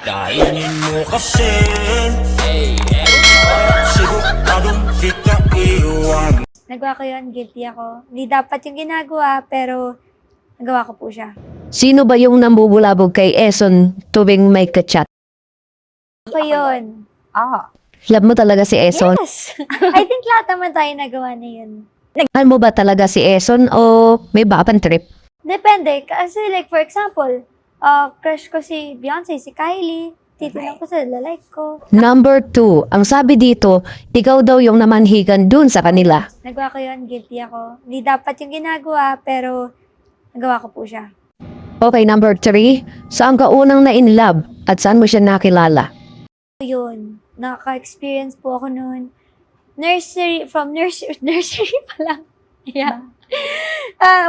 Kainin mo kasi siguradong kita iwan. Nagawa ko yun, guilty ako. Hindi dapat yung ginagawa, pero nagawa ko po siya. Sino ba yung nambubulabog kay Eson tuwing may kachat? Ako yun. Love mo talaga si Eson? Yes! I think lahat naman tayo nagawa na yun. Mahal mo ba talaga si Eson o may bapan trip? Depende. Kasi like, for example, crush ko si Beyonce, si Kylie. Titignan ko sa like ko. Number 2, ang sabi dito, ikaw daw yung namanhigan dun sa kanila. Nagawa ko yun, guilty ako. Hindi dapat yung ginagawa, pero nagawa ko po siya. Okay, number 3, saan ka unang na-in love at saan mo siya nakilala? Yun, naka-experience po ako noon. Nursery pa lang. Yeah.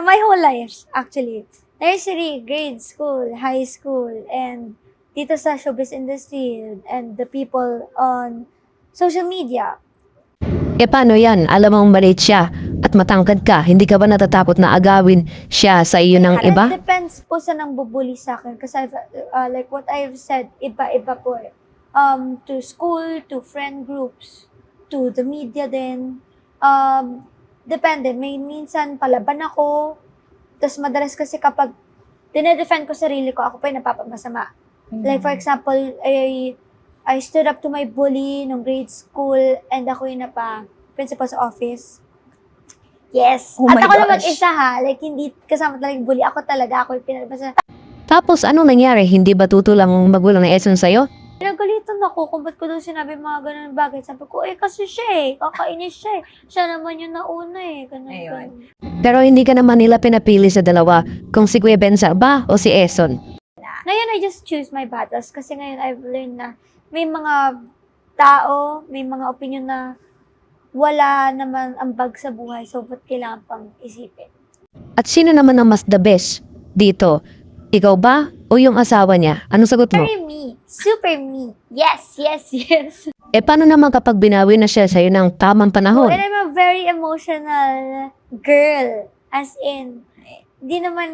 My whole life, actually. Nursery, grade school, high school, and dito sa showbiz industry, and the people on social media. E paano yan? Alam mong maliit siya at matangkad ka, hindi ka ba natatakot na agawin siya sa iyo ng iba? It depends po sa nang bubuli sa akin. Kasi like what I've said, iba-iba po eh. To school, to friend groups, to the media din. Depende. May minsan palaban ako. Tapos madalas kasi kapag dinedefend ko sarili ko, ako pa yung napapamasama. Like for example, I stood up to my bully nung grade school and ako yung principal's office. Yes. Oh At my ako na gosh. mag-isa ha. Like hindi kasama talaga yung bully. Ako yung pinalabas. Tapos anong nangyari? Hindi ba tutulang magulang ng Eson sa'yo? Pinagalitan ako kung ba't ko daw sinabi mga ganun bagay. Sabi ko, kasi siya eh. Kakainis siya eh. Siya naman yung nauna eh. Ganun, Ayun. ganun. Pero hindi ka naman nila pinapili sa dalawa kung si Kuya Benza ba o si Eson. Ngayon, I just choose my battles. Kasi ngayon, I've learned na may mga tao, may mga opinion na wala naman ambag sa buhay. So, ba't kailangan pang isipin? At sino naman ang mas the best dito? Ikaw ba o yung asawa niya? Anong sagot mo? Very me. Super me. Yes, yes, yes. E paano naman kapag binawi na siya sa'yo ng tamang panahon? And I'm a very emotional girl. As in, di naman,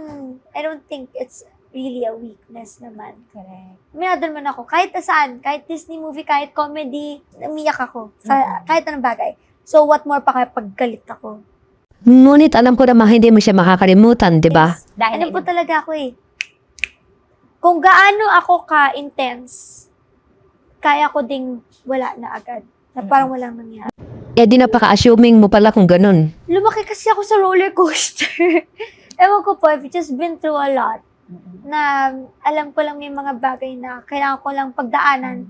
I don't think it's really a weakness naman. Correct. Minadal man ako. Kahit saan, kahit Disney movie, kahit comedy, umiyak ako. Sa, kahit anong bagay. So, what more pa kaya paggalit ako? Ngunit alam ko naman hindi mo siya makakalimutan, di ba? Yes. Dahil Ano po talaga ako eh. Kung gaano ako ka-intense, kaya ko ding wala na agad. Na parang walang nangyari. Eh di napaka-assuming mo pala kung ganun. Lumaki kasi ako sa roller coaster. Ewan ko po, I've just been through a lot. Na alam ko lang may mga bagay na kailangan ko lang pagdaanan.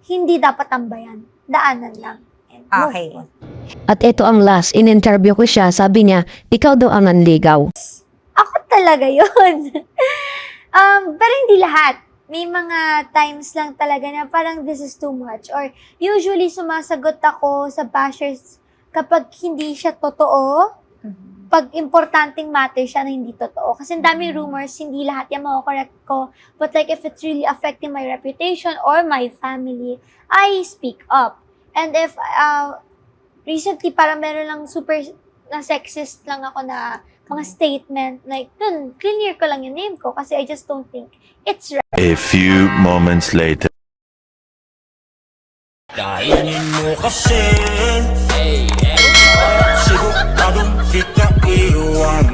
Hindi dapat tambayan. Daanan lang. And move Okay. on. At ito ang last, in-interview ko siya, sabi niya, ikaw daw ang nanligaw. Ako talaga yun. Pero hindi lahat. May mga times lang talaga na parang this is too much. Or usually sumasagot ako sa bashers kapag hindi siya totoo. Pag importanteng matter siya na hindi totoo. Kasi ang daming rumors, hindi lahat yan mako-correct ko. But like if it's really affecting my reputation or my family, I speak up. And if recently parang meron lang super na sexist lang ako na mga statement, like, dun, clear ko lang yung name ko kasi I just don't think it's right. A few moments later. Kainin mo kasi siguradong kita iwan.